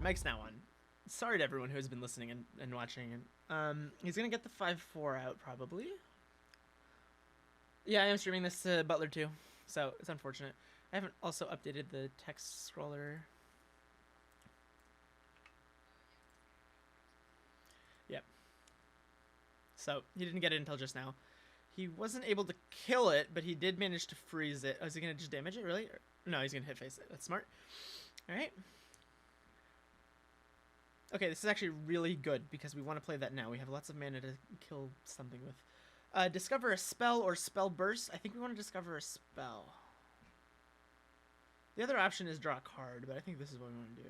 mic's now on. Sorry to everyone who has been listening and watching. He's gonna get the 5-4 out probably. Yeah, I am streaming this to Butler too, so it's unfortunate. I haven't also updated the text scroller. Yep. So he didn't get it until just now. He wasn't able to kill it, but he did manage to freeze it. Oh, is he gonna just damage it, really? No, he's gonna hit face it. That's smart. Alright. Okay, this is actually really good because we want to play that now. We have lots of mana to kill something with. Discover a spell or spell burst. I think we want to discover a spell. The other option is draw a card, but I think this is what we want to do.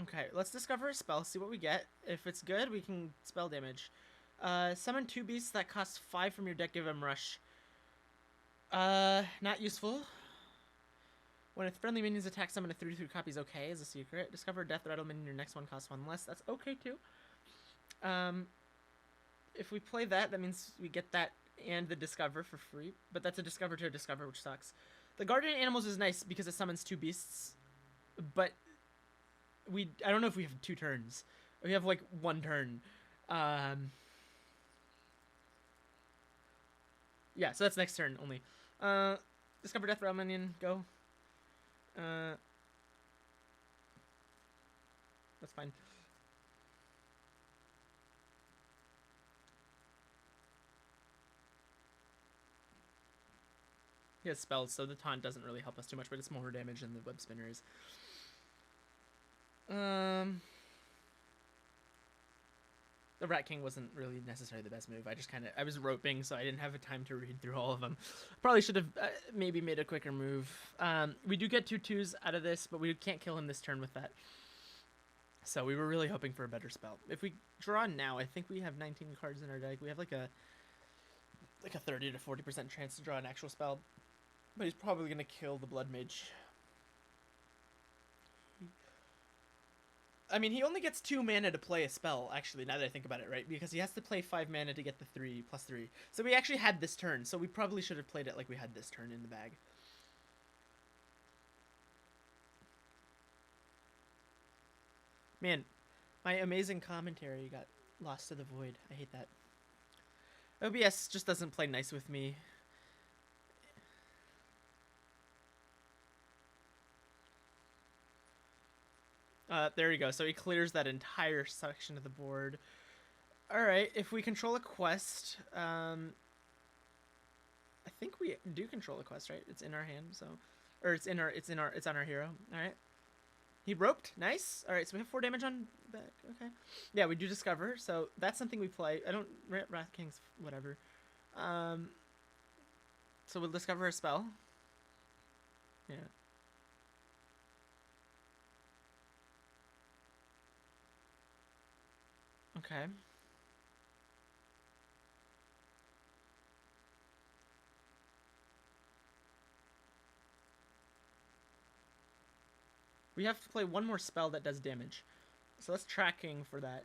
Okay, let's discover a spell, see what we get. If it's good, we can spell damage. Summon 2 beasts that cost 5 from your deck, give them rush. Not useful. When a friendly minion's attack, summon a 3/3 copy is okay as a secret. Discover a death rattle minion, your next one costs 1 less. That's okay too. If we play that, that means we get that and the discover for free. But that's a discover to a discover, which sucks. The guardian animals is nice because it summons 2 beasts. But I don't know if we have 2 turns. We have like 1 turn. Yeah, so that's next turn only. Discover death rattle minion, go. That's fine. He has spells, so the taunt doesn't really help us too much, but it's more damage than the web spinner is. The Rat King wasn't really necessarily the best move. I was roping, so I didn't have a time to read through all of them. Probably should have maybe made a quicker move. We do get 2/2s out of this, but we can't kill him this turn with that. So we were really hoping for a better spell. If we draw now, I think we have 19 cards in our deck. We have like a 30 to 40% chance to draw an actual spell. But he's probably going to kill the Blood Mage. I mean, he only gets 2 mana to play a spell, actually, now that I think about it, right? Because he has to play 5 mana to get the 3 plus 3. So we actually had this turn, so we probably should have played it like we had this turn in the bag. Man, my amazing commentary got lost to the void. I hate that. OBS just doesn't play nice with me. There you go. So he clears that entire section of the board. Alright, if we control a quest, I think we do control a quest, right? It's in our hand, so, or it's on our hero. Alright. He roped, nice. Alright, so we have 4 damage on back, okay. Yeah, we do discover, so that's something we play. Wrath King's whatever. So we'll discover a spell. Yeah. Okay. We have to play 1 more spell that does damage. So let's tracking for that.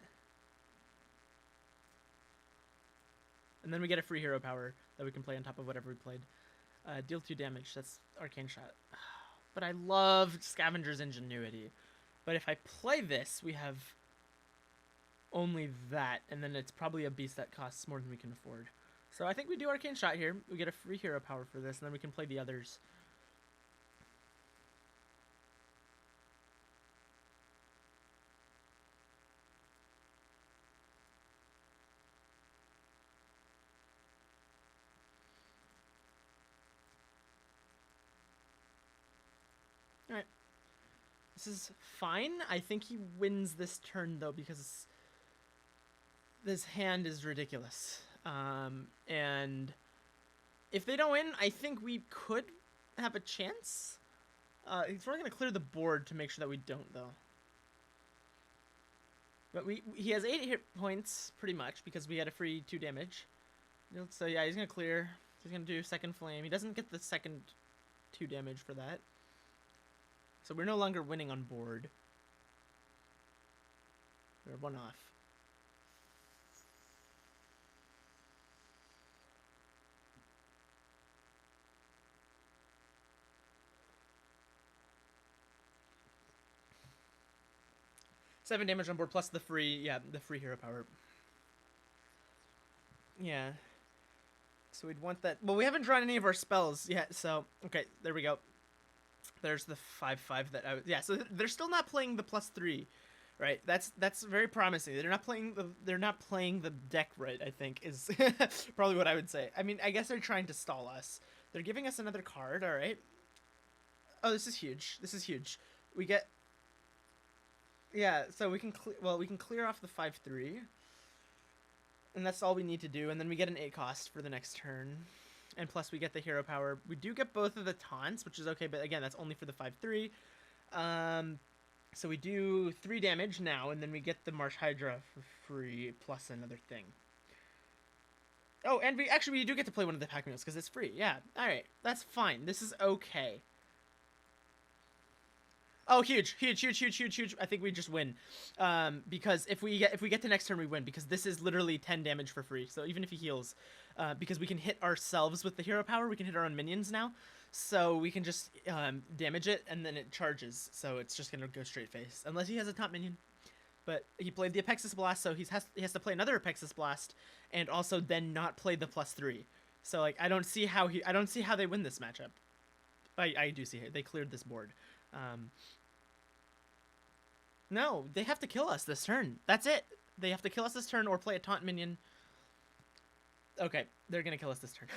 And then we get a free hero power that we can play on top of whatever we played. Deal 2 damage. That's Arcane Shot. But I love Scavenger's Ingenuity. But if I play this, we have only that. And then it's probably a beast that costs more than we can afford. So I think we do Arcane Shot here. We get a free hero power for this. And then we can play the others. Alright. This is fine. I think he wins this turn, though, because this hand is ridiculous. And if they don't win, I think we could have a chance. He's probably going to clear the board to make sure that we don't, though. But he has 8 hit points, pretty much, because we had a free 2 damage. So yeah, he's going to clear. He's going to do second flame. He doesn't get the second 2 damage for that. So we're no longer winning on board. We're 1 off. 7 damage on board plus the free hero power. Yeah. So we'd want that. Well, we haven't drawn any of our spells yet, so okay, there we go. There's the 5/5 that I was. Yeah, so they're still not playing the +3, right? That's very promising. They're not playing the deck right. I think is probably what I would say. I mean, I guess they're trying to stall us. They're giving us another card. All right. Oh, this is huge. This is huge. We get. Yeah, so we can clear off the 5/3. And that's all we need to do, and then we get an 8 cost for the next turn. And plus we get the hero power. We do get both of the taunts, which is okay, but again, that's only for the 5/3. So we do 3 damage now, and then we get the Marsh Hydra for free, plus another thing. Oh, and we do get to play one of the pack mules, because it's free. Yeah, alright, that's fine. This is okay. Oh, huge. I think we just win. Because if we get to next turn, we win. Because this is literally 10 damage for free. So even if he heals, because we can hit ourselves with the hero power, we can hit our own minions now. So we can just damage it, and then it charges. So it's just going to go straight face. Unless he has a top minion. But he played the Apexis Blast, so he has to play another Apexis Blast, and also then not play the +3. So like I don't see how they win this matchup. I do see it. They cleared this board. No, they have to kill us this turn. That's it. They have to kill us this turn or play a taunt minion. Okay, they're going to kill us this turn.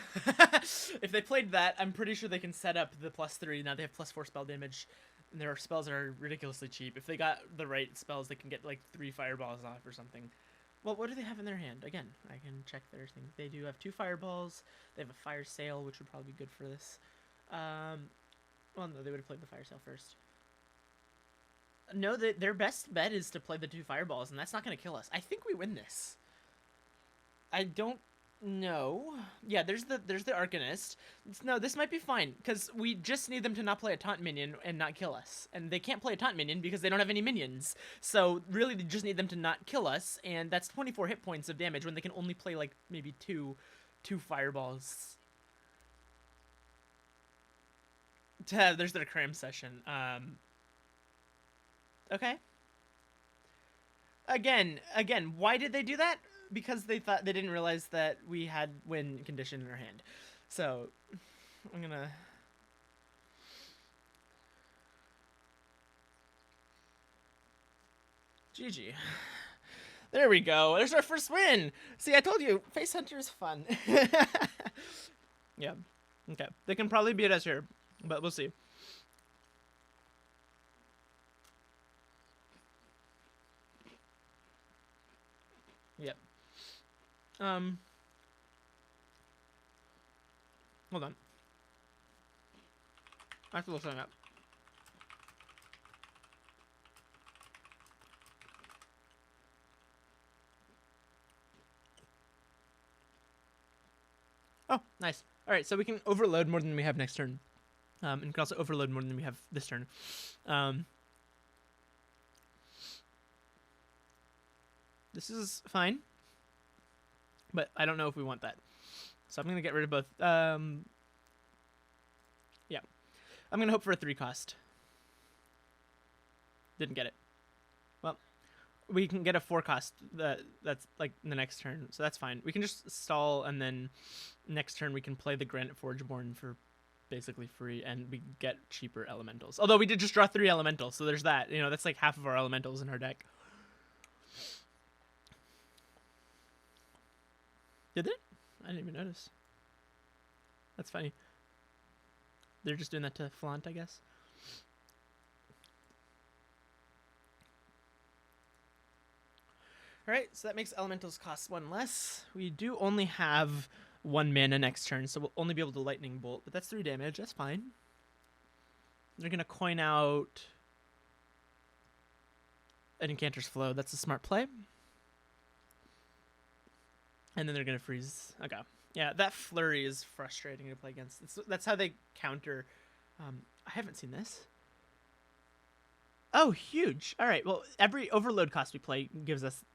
If they played that, I'm pretty sure they can set up the +3. Now they have +4 spell damage, and their spells are ridiculously cheap. If they got the right spells, they can get like 3 fireballs off or something. Well, what do they have in their hand? Again, I can check their thing. They do have 2 fireballs. They have a fire sail, which would probably be good for this. Well, no, they would have played the fire sail first. No, their best bet is to play the 2 fireballs, and that's not going to kill us. I think we win this. I don't know. Yeah, there's the Arcanist. No, this might be fine, because we just need them to not play a taunt minion and not kill us. And they can't play a taunt minion because they don't have any minions. So really, they just need them to not kill us, and that's 24 hit points of damage when they can only play like maybe two fireballs. There's their cram session. Okay. Again, why did they do that? Because they didn't realize that we had win condition in our hand. So, I'm gonna... GG. There we go. There's our first win. See, I told you, Face Hunter is fun. Yeah. Okay. They can probably beat us here, but we'll see. Yep. Hold on. I have to look something up. Oh, nice. All right, so we can overload more than we have next turn. And we can also overload more than we have this turn. This is fine. But I don't know if we want that. So I'm going to get rid of both. Yeah. I'm going to hope for a 3 cost. Didn't get it. Well, we can get a 4 cost. That's like the next turn. So that's fine. We can just stall, and then next turn we can play the Granite Forgeborn for basically free, and we get cheaper elementals. Although we did just draw 3 elementals, so there's that. You know, that's like half of our elementals in our deck. Did it? I didn't even notice. That's funny. They're just doing that to flaunt, I guess. Alright, so that makes elementals cost 1 less. We do only have 1 mana next turn, so we'll only be able to lightning bolt, but that's 3 damage. That's fine. They're going to coin out an Incanter's Flow. That's a smart play. And then they're going to freeze. Okay. Yeah, that Flurry is frustrating to play against. That's how they counter. I haven't seen this. Oh, huge. All right. Well, every overload cost we play gives us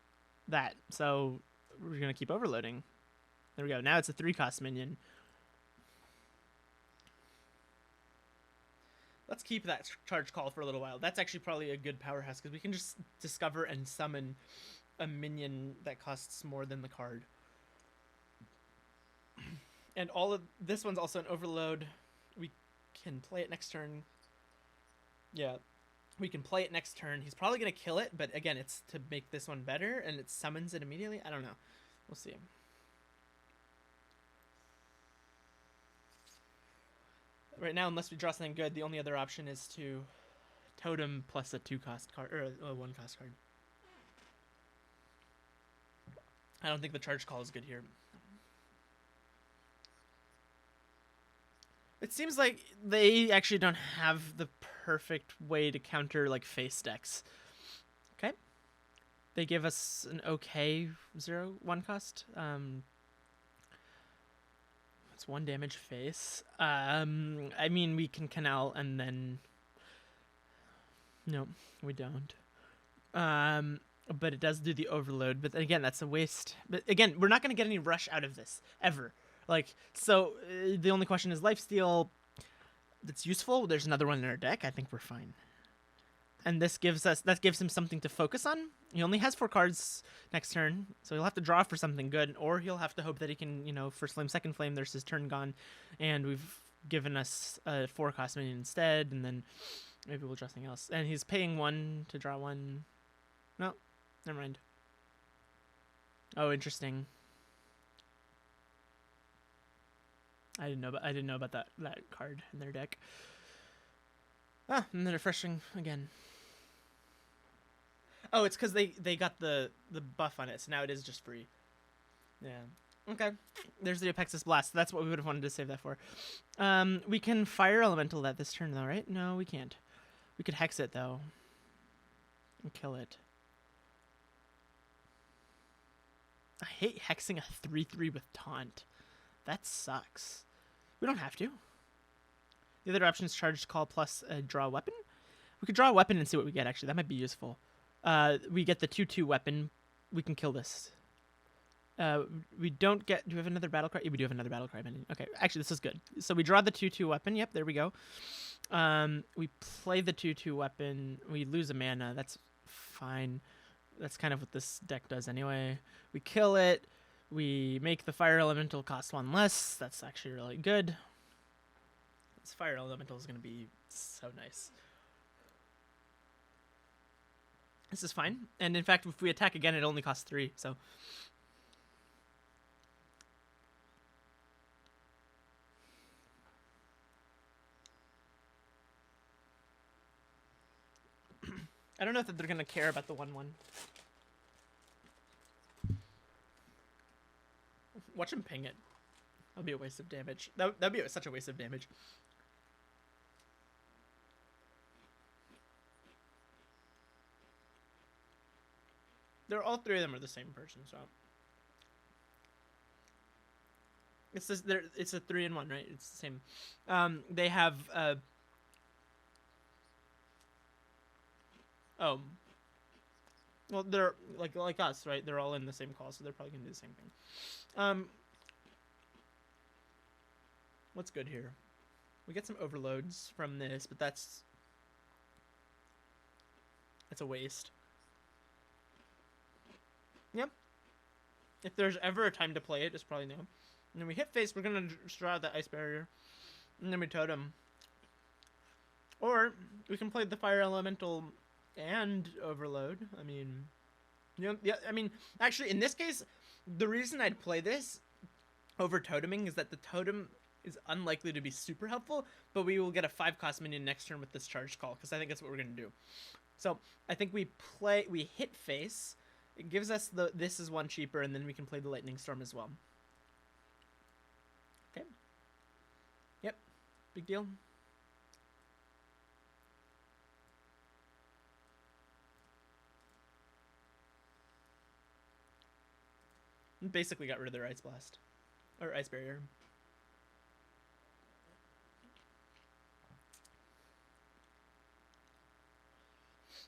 that. So we're going to keep overloading. There we go. Now it's a 3 cost minion. Let's keep that charge call for a little while. That's actually probably a good powerhouse because we can just discover and summon a minion that costs more than the card. And all of this one's also an overload. We can play it next turn. Yeah, we can play it next turn. He's probably going to kill it, but again, it's to make this one better, and it summons it immediately. I don't know. We'll see. Right now, unless we draw something good, the only other option is to totem plus a 2-cost card, or a 1-cost card. I don't think the charge call is good here. It seems like they actually don't have the perfect way to counter like face decks. Okay. They give us an okay 0/1 cost. It's 1 damage face. I mean, we can canal and then... No, we don't. But it does do the overload. But again, that's a waste. But again, we're not going to get any rush out of this, ever. Like, so the only question is lifesteal. That's useful. There's another one in our deck. I think we're fine. And this gives him something to focus on. He only has 4 cards next turn, so he'll have to draw for something good, or he'll have to hope that he can, you know, first flame, second flame. There's his turn gone, and we've given us a 4-cost minion instead, and then maybe we'll draw something else. And he's paying 1 to draw 1. No, never mind. Oh, interesting. I didn't know about that card in their deck. Ah, and they're refreshing again. Oh, it's because they got the buff on it, so now it is just free. Yeah. Okay. There's the Apexis Blast. That's what we would have wanted to save that for. We can Fire Elemental that this turn, though, right? No, we can't. We could Hex it, though. And kill it. I hate hexing a 3/3 with Taunt. That sucks. We don't have to. The other option is Charged Call plus draw a weapon. We could draw a weapon and see what we get, actually. That might be useful. We get the 2/2 weapon. We can kill this. We don't get... Do we have another battle cry? Yeah, we do have another battle cry. Okay, actually, this is good. So we draw the 2/2 weapon. Yep, there we go. We play the 2/2 weapon. We lose a mana. That's fine. That's kind of what this deck does anyway. We kill it. We make the Fire Elemental cost 1 less. That's actually really good. This Fire Elemental is going to be so nice. This is fine. And in fact, if we attack again, it only costs 3, so... I don't know if they're going to care about the 1/1. Watch him ping it. That'll be a waste of damage. That'd be such a waste of damage. All 3 of them are the same person, so... It's a 3-in-1, right? It's the same. They have... Oh. Well, they're like us, right? They're all in the same call, so they're probably going to do the same thing. What's good here? We get some overloads from this, but that's a waste. Yep. If there's ever a time to play it, it's probably now. And then we hit face, we're going to draw the Ice Barrier. And then we totem. Or we can play the Fire Elemental and Overload. I mean, you know, yeah, I mean, actually, in this case, the reason I'd play this over toteming is that the totem is unlikely to be super helpful, but we will get a 5-cost minion next turn with this charged call, because I think that's what we're going to do. So I think we hit face. It gives us this is 1 cheaper, and then we can play the Lightning Storm as well. Okay. Yep. Big deal. Basically got rid of their Ice Blast. Or Ice Barrier.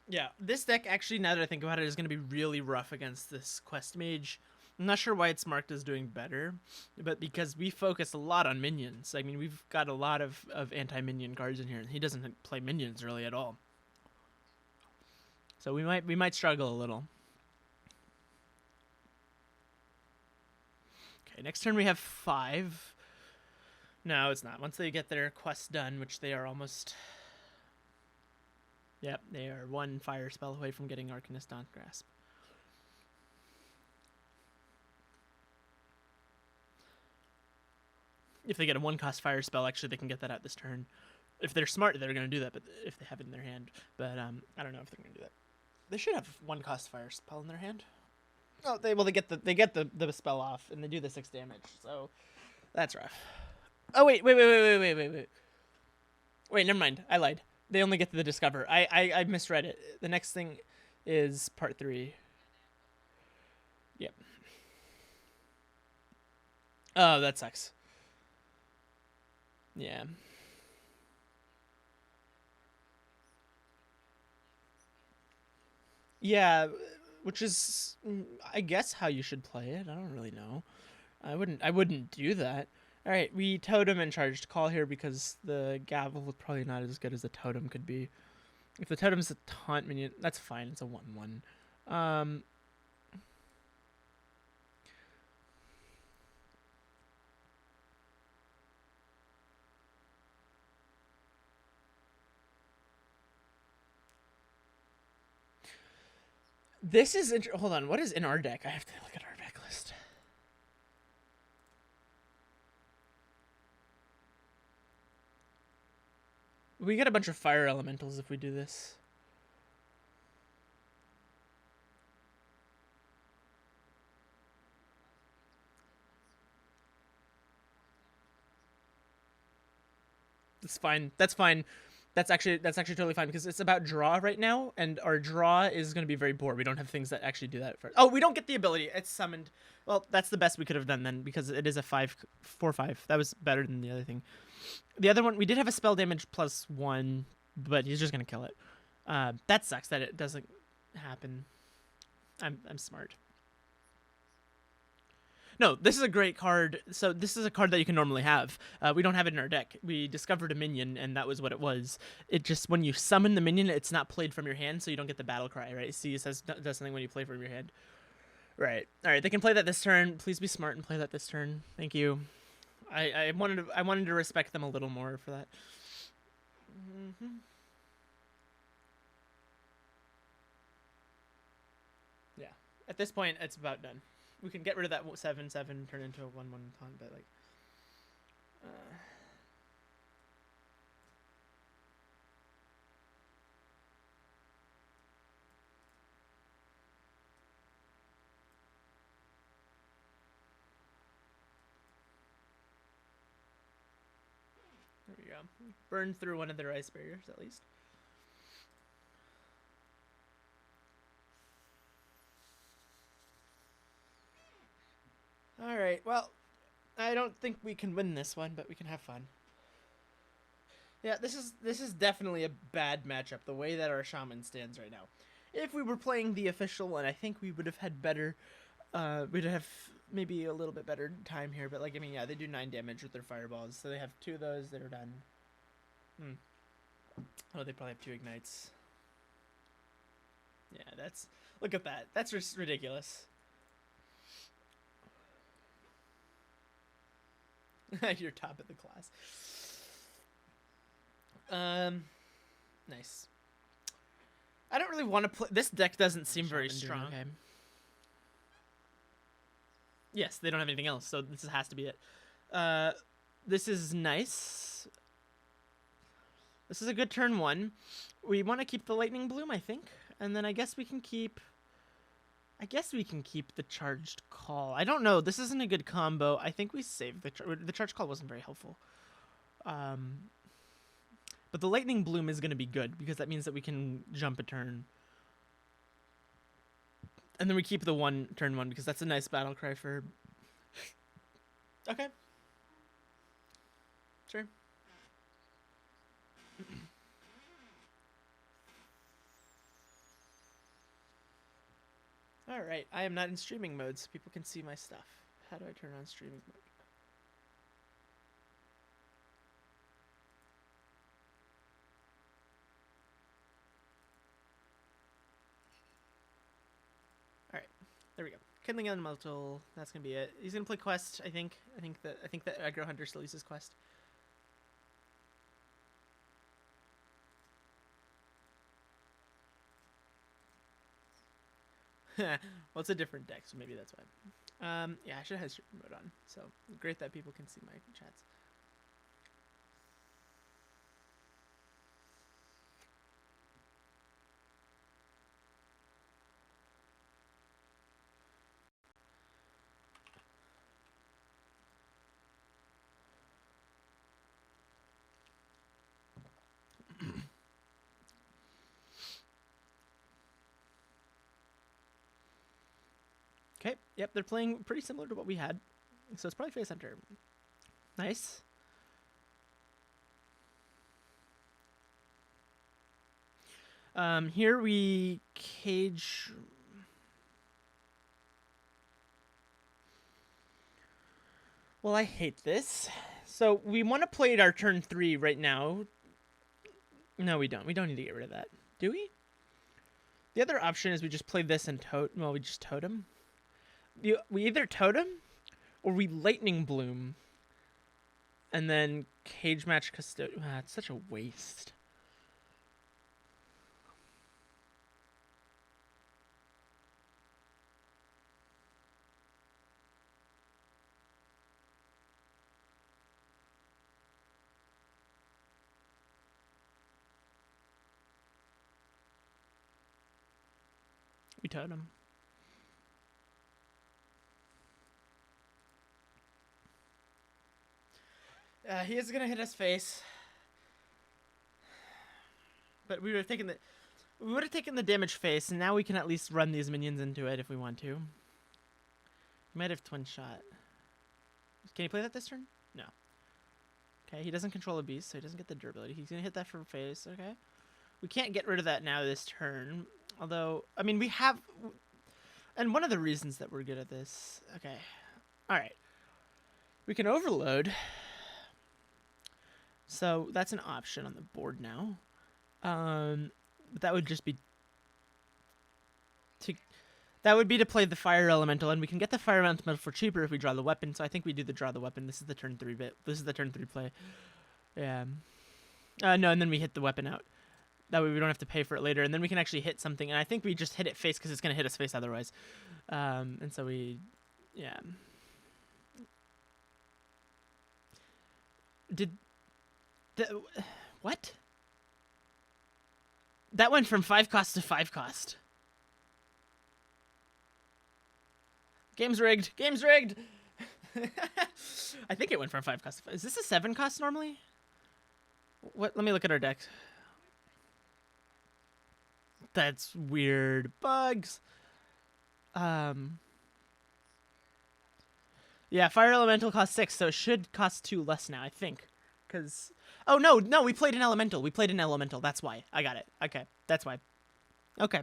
Yeah, this deck, actually, now that I think about it, is going to be really rough against this Quest Mage. I'm not sure why it's marked as doing better, but because we focus a lot on minions. I mean, we've got a lot of anti-minion cards in here, and he doesn't play minions really at all. So we might struggle a little. Okay, next turn we have 5. No, it's not. Once they get their quest done, which they are almost... Yep, they are 1 fire spell away from getting Arcanist on Grasp. If they get a 1-cost fire spell, actually they can get that out this turn. If they're smart, they're going to do that, but if they have it in their hand. But I don't know if they're going to do that. They should have 1-cost fire spell in their hand. Oh, they get the spell off, and they do the 6 damage, so that's rough. Oh, wait. Wait, never mind. I lied. They only get the discover. I misread it. The next thing is part 3. Yep. Oh, that sucks. Yeah. Yeah, which is, I guess, how you should play it. I don't really know. I wouldn't do that. All right, we totem and charged call here because the gavel is probably not as good as the totem could be. If the totem's a taunt minion, that's fine. It's a 1/1. This is hold on. What is in our deck? I have to look at our deck list. We get a bunch of fire elementals if we do this. That's fine. That's fine. That's actually totally fine because it's about draw right now, and our draw is going to be very poor. We don't have things that actually do that first. Oh, we don't get the ability. It's summoned. Well, that's the best we could have done then because it is a 4/5. That was better than the other thing. The other one, we did have a spell damage +1, but he's just going to kill it. That sucks that it doesn't happen. I'm smart. No, this is a great card. So this is a card that you can normally have. We don't have it in our deck. We discovered a minion, and that was what it was. It just, when you summon the minion, it's not played from your hand, so you don't get the battle cry, right? See, it says does something when you play from your hand. Right. All right, they can play that this turn. Please be smart and play that this turn. Thank you. I wanted to respect them a little more for that. Mm-hmm. Yeah. At this point, it's about done. We can get rid of that 7/7, turn into a 1/1 taunt, but like, there we go. Burn through one of their ice barriers at least. All right. Well, I don't think we can win this one, but we can have fun. Yeah, this is definitely a bad matchup, the way that our shaman stands right now. If we were playing the official one, I think we would have had better, we'd have maybe a little bit better time here, but like, I mean, yeah, they do 9 damage with their fireballs, so they have 2 of those that are done. Oh, they probably have 2 ignites. Yeah, that's, look at that. That's just ridiculous. You're top of the class. Nice. I don't really want to play. This deck doesn't seem very strong. Okay. Yes, they don't have anything else, so this has to be it. This is nice. This is a good turn 1. We want to keep the Lightning Bloom, I think, and then I guess we can keep. The charged call. I don't know. This isn't a good combo. I think we saved the charged call wasn't very helpful. But the Lightning Bloom is going to be good because that means that we can jump a turn. And then we keep the turn 1 because that's a nice battle cry for... Okay. Sure. All right, I am not in streaming mode, so people can see my stuff. How do I turn on streaming mode? All right, there we go. Kindling Elemental. That's gonna be it. He's gonna play Quest. I think. I think that Aggro Hunter still uses Quest. Well, it's a different deck, so maybe that's why. Yeah, I should have streaming mode on. So great that people can see my chats. Okay, yep, they're playing pretty similar to what we had. So it's probably Face Hunter. Nice. Here we cage. Well, I hate this. So we want to play it our turn 3 right now. No, we don't. We don't need to get rid of that. Do we? The other option is we just play this and totem. Well, we just totem. We either totem or we lightning bloom. And then cage match custodian. Ah, it's such a waste. We totem. He is gonna hit us face. But we would have taken the damage face, and now we can at least run these minions into it if we want to. We might have twin shot. Can he play that this turn? No. Okay, he doesn't control a beast, so he doesn't get the durability. He's gonna hit that from face. Okay. We can't get rid of that now this turn. Although, I mean, we have... And one of the reasons that we're good at this... Okay. Alright. We can overload. So, that's an option on the board now. But that would just be... That would be to play the Fire Elemental, and we can get the Fire Elemental for cheaper if we draw the weapon, so I think we do the draw the weapon. This is the turn 3 bit. This is the turn 3 play. Yeah. No, and then we hit the weapon out. That way we don't have to pay for it later, and then we can actually hit something, and I think we just hit it face because it's going to hit us face otherwise. And so we... Yeah. What? That went from 5 cost to 5 cost. Game's rigged. Game's rigged. I think it went from 5 cost to 5. Is this a 7 cost normally? What? Let me look at our deck. That's weird. Bugs. Yeah, Fire Elemental costs 6, so it should cost 2 less now, I think. Because... Oh, no, we played an Elemental. That's why. I got it. Okay, that's why. Okay.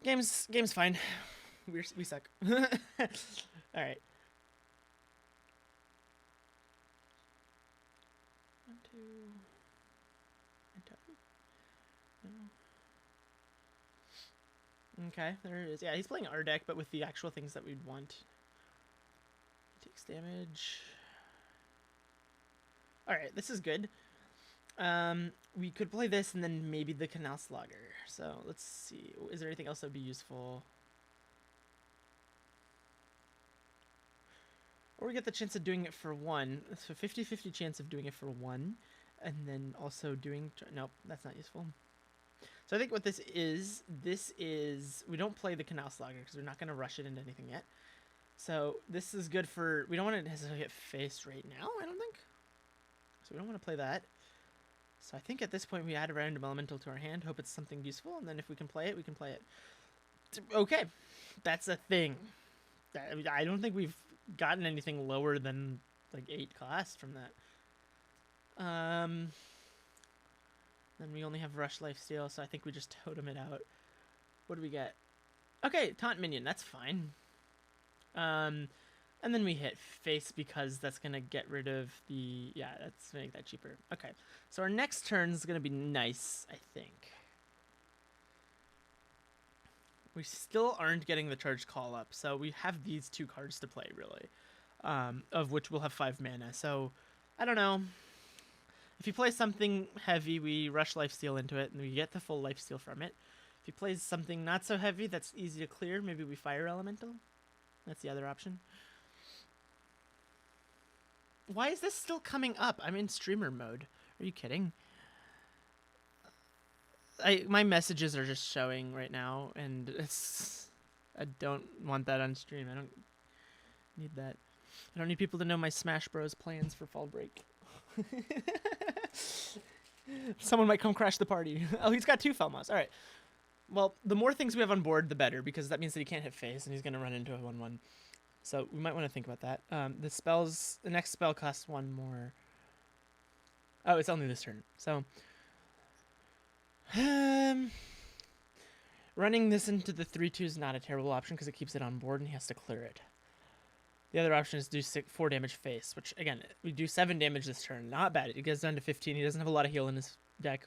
Game's fine. We suck. Alright. 1, 2... Okay, there it is. Yeah, he's playing our deck, but with the actual things that we'd want. He takes damage. Alright, this is good. We could play this and then maybe the Canal Slogger. So, let's see. Is there anything else that would be useful? Or we get the chance of doing it for 1. So 50-50 chance of doing it for 1. And then also doing... Nope, that's not useful. So I think what this is... We don't play the Canal Slogger because we're not going to rush it into anything yet. So this is good for... We don't want to necessarily get faced right now, I don't think. So we don't want to play that. So I think at this point we add a random elemental to our hand, hope it's something useful, and then if we can play it, we can play it. Okay, that's a thing. I don't think we've gotten anything lower than like 8 cost from that. Then we only have Rush Lifesteal, so I think we just totem it out. What do we get? Okay, taunt minion. That's fine. And then we hit face because that's gonna get rid of the that's gonna make that cheaper. Okay, so our next turn is gonna be nice, I think. We still aren't getting the charge call up, so we have these 2 cards to play really, of which we'll have 5 mana. So I don't know. If he plays something heavy, we rush lifesteal into it, and we get the full lifesteal from it. If he plays something not so heavy that's easy to clear, maybe we fire elemental. That's the other option. Why is this still coming up? I'm in streamer mode. Are you kidding? My messages are just showing right now, and I don't want that on stream. I don't need that. I don't need people to know my Smash Bros plans for fall break. Someone might come crash the party. Oh, he's got 2 Felmos. All right. Well, the more things we have on board, the better, because that means that he can't hit face, and he's going to run into a 1/1. So we might want to think about that. The next spell costs 1 more. Oh, it's only this turn. So, running this into the 3/2 is not a terrible option because it keeps it on board and he has to clear it. The other option is do 4 damage face, which again, we do 7 damage this turn. Not bad. It gets down to 15. He doesn't have a lot of heal in his deck.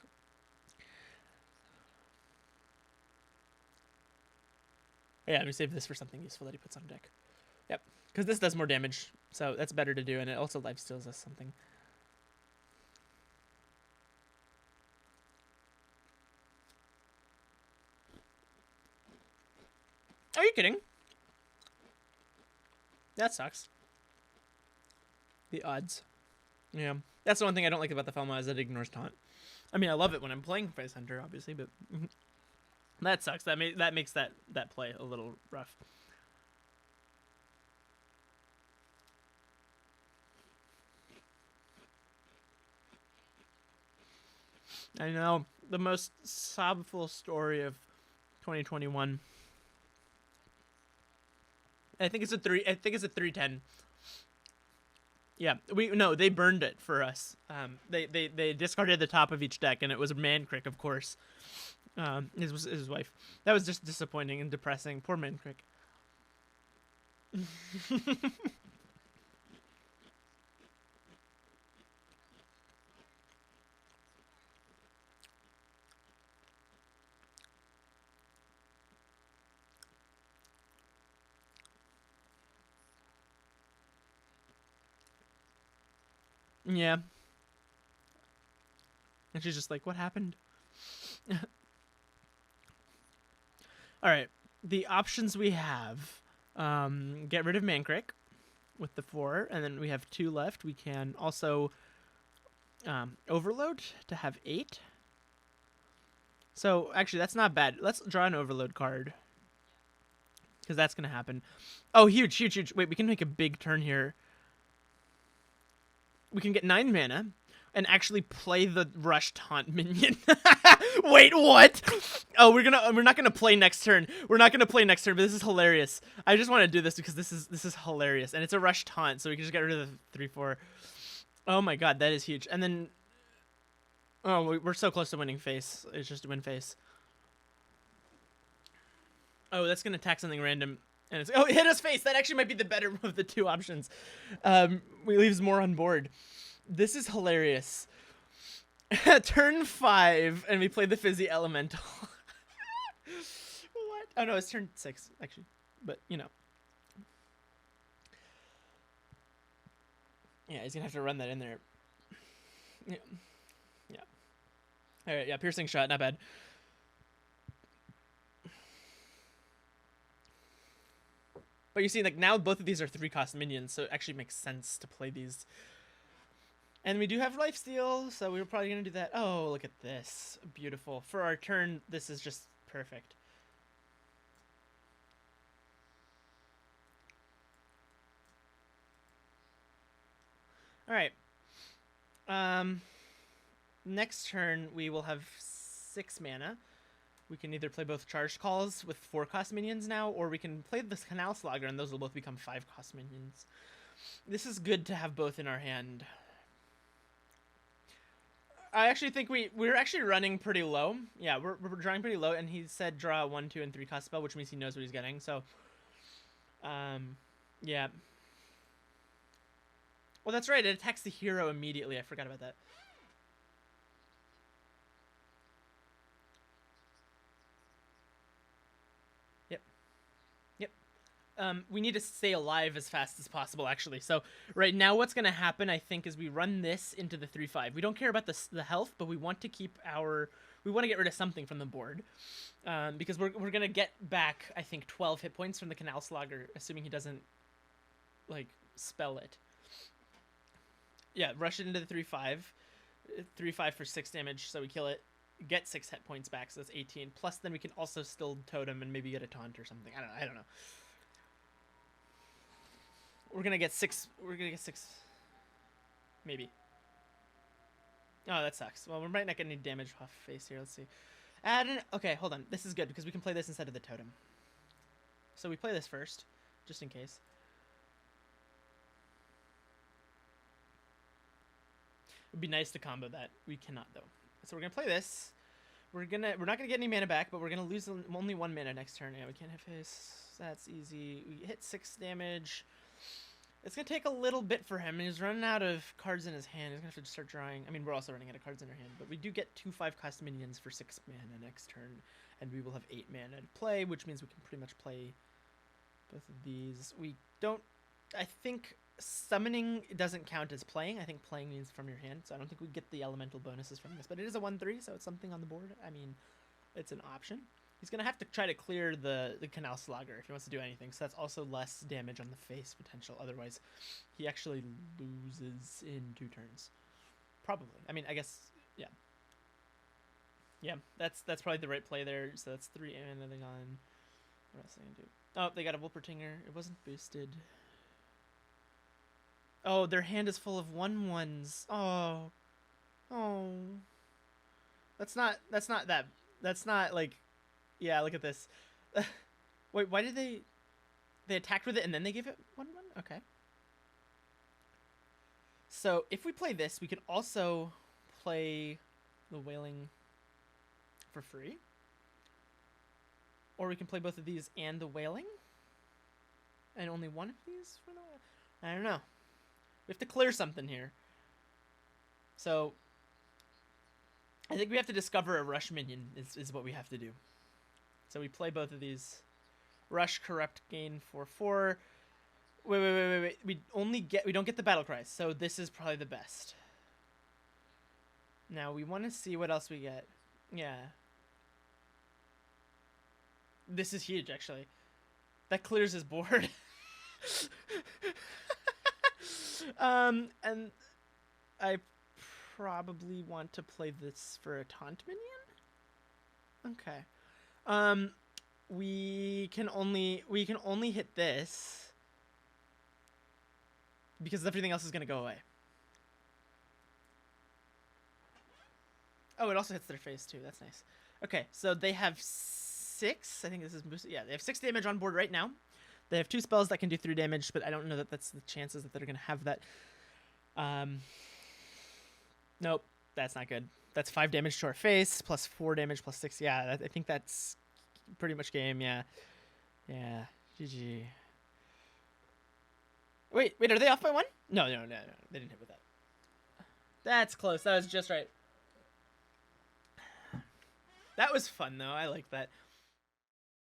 Yeah, let me save this for something useful that he puts on deck. Yep, because this does more damage, so that's better to do, and it also lifesteals us something. Are you kidding? That sucks. The odds. Yeah, that's the one thing I don't like about the Felma is that it ignores taunt. I mean, I love it when I'm playing Face Hunter, obviously, but that sucks. That makes that play a little rough. I know, the most sobful story of 2021. I think it's a 310. Yeah, they burned it for us. They discarded the top of each deck, and it was a Mancrick, of course. His wife. That was just disappointing and depressing. Poor Mancrick. Yeah. And she's just like, what happened? All right. The options we have, get rid of Mancrick with the 4, and then we have 2 left. We can also overload to have 8. So actually, that's not bad. Let's draw an overload card, because that's going to happen. Oh, huge, huge, huge. Wait, we can make a big turn here. We can get 9 mana and actually play the Rush Taunt minion. Wait, what? Oh, we're not gonna play next turn. We're not gonna play next turn, but this is hilarious. I just want to do this because this is hilarious, and it's a Rush Taunt, so we can just get rid of the 3/4. Oh my god, that is huge. And then, oh, we're so close to winning face. It's just win face. Oh, that's gonna attack something random. And it's, oh, it hit us face. That actually might be the better of the 2 options. We leaves more on board. This is hilarious. Turn 5, and we play the Fizzy Elemental. What? Oh no, it's turn 6 actually, but you know. Yeah, he's gonna have to run that in there. Yeah. Yeah. All right. Yeah, piercing shot, not bad. But you see, like, now both of these are 3-cost minions, so it actually makes sense to play these. And we do have lifesteal, so we're probably going to do that. Oh, look at this. Beautiful. For our turn, this is just perfect. All right. Next turn, we will have 6 mana. We can either play both charged calls with 4-cost minions now, or we can play this Canal Slogger, and those will both become 5-cost minions. This is good to have both in our hand. I actually think we're actually running pretty low. Yeah, we're drawing pretty low, and he said draw a 1, 2, and 3 cost spell, which means he knows what he's getting. So, yeah. Well, that's right. It attacks the hero immediately. I forgot about that. Yep. Yep. We need to stay alive as fast as possible, actually. So right now what's going to happen, I think, is we run this into the 3-5. We don't care about the health, but we want to keep we want to get rid of something from the board. Because we're going to get back, I think, 12 hit points from the Canal Slogger, assuming he doesn't, like, spell it. Yeah, rush it into the 3-5. 3-5 for 6 damage, so we kill it. Get 6 hit points back, so that's 18. Plus, then we can also still totem and maybe get a taunt or something. I don't know. We're gonna get 6. We're gonna get 6. Maybe. Oh, that sucks. Well, we might not get any damage off face here. Let's see. Okay, hold on. This is good because we can play this instead of the totem. So we play this first, just in case. It would be nice to combo that. We cannot though. So we're gonna play this. We're not gonna get any mana back, but we're gonna lose only 1 mana next turn. Yeah, we can't hit face. That's easy. We hit 6 damage. It's gonna take a little bit for him. He's running out of cards in his hand. He's gonna have to start drawing. I mean, we're also running out of cards in our hand, but we do get 2 5-cost minions for 6 mana next turn, and we will have 8 mana to play, which means we can pretty much play both of these. We don't. I think summoning doesn't count as playing. I think playing means from your hand, so I don't think we get the elemental bonuses from this. But it is a 1/3, so it's something on the board. I mean, it's an option. He's going to have to try to clear the Canal Slogger if he wants to do anything, so that's also less damage on the face potential. Otherwise, he actually loses in 2 turns. Probably. I mean, I guess, yeah. Yeah, that's probably the right play there. So that's 3 mana they're gone. What else are they going to do? Oh, they got a Wolpertinger. It wasn't boosted. Oh, their hand is full of 1/1s. Oh. Oh. That's not like... Yeah, look at this. Wait, why did they attacked with it and then they gave it 1/1? Okay. So if we play this, we can also play the Wailing for free. Or we can play both of these and the Wailing. And only one of these for the... I don't know. We have to clear something here. So I think we have to discover a rush minion is what we have to do. So we play both of these. Rush, corrupt, gain 4/4. Wait. We don't get the battle cries, so this is probably the best. Now we want to see what else we get. Yeah. This is huge, actually. That clears his board. And I probably want to play this for a taunt minion. Okay. We can only hit this because everything else is gonna go away. Oh, it also hits their face too. That's nice. Okay, so they have 6. I think this is boosted. Yeah, they have 6 damage on board right now. They have 2 spells that can do 3 damage, but I don't know that that's the chances that they're gonna have that. Nope, that's not good. That's 5 damage to our face, plus 4 damage, plus 6. Yeah, I think that's pretty much game, yeah. Yeah, GG. Wait, are they off by 1? No. They didn't hit with that. That's close. That was just right. That was fun, though. I like that.